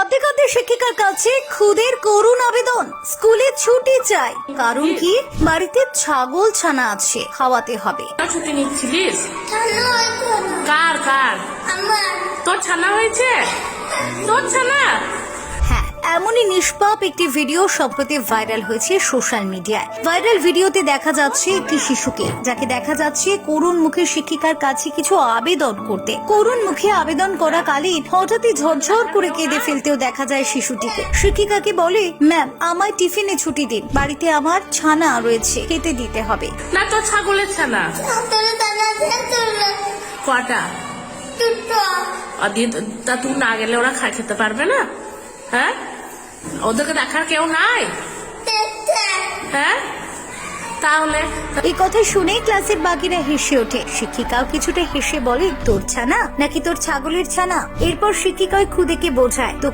কাঁদতে কাঁদতে শিক্ষিকার কাছে খুদের করুণ আবেদন, স্কুলে ছুটি চাই। কারণ কি, বাড়িতে ছাগল ছানা আছে, খাওয়াতে হবে। ছুটি নিচ্ছিলিস? কার কার? তোর ছানা হয়েছে? তোর ছানা? হ্যাঁ, এমনই নিষ্পাপ একটি ভিডিও সম্প্রতি ভাইরাল হয়েছে সোশ্যাল মিডিয়ায়। ভাইরাল ভিডিওতে দেখা যাচ্ছে একটি শিশুকে, যাকে দেখা যাচ্ছে করুণ মুখে শিক্ষিকার কাছে কিছু আবেদন করতে। করুণ মুখে আবেদন করা কালীন হঠাৎই ঝরঝর করে কেঁদে ফেলতেও দেখা যায় শিশুটিকে। শিক্ষিকাকে বলে, ম্যাম আমায় টিফিনে ছুটি দিন, বাড়িতে আমার ছানা রয়েছে, খেতে দিতে হবে। না তোর ছাগলের ছানা কটা? তা তুই না গেলে ওরা খেতে পারবে না? হ্যাঁ, ওদেরকে দেখার কেউ নাই? হ্যাঁ, তাহলে এই কথা শুনে ক্লাসের বাকিরা হেসে ওঠে। শিক্ষিকাও কিছুটা হেসে বলে, তোর ছানা নাকি তোর ছাগলের ছানা? এরপর শিক্ষিকা খুদেকে বোঝায়, তোকে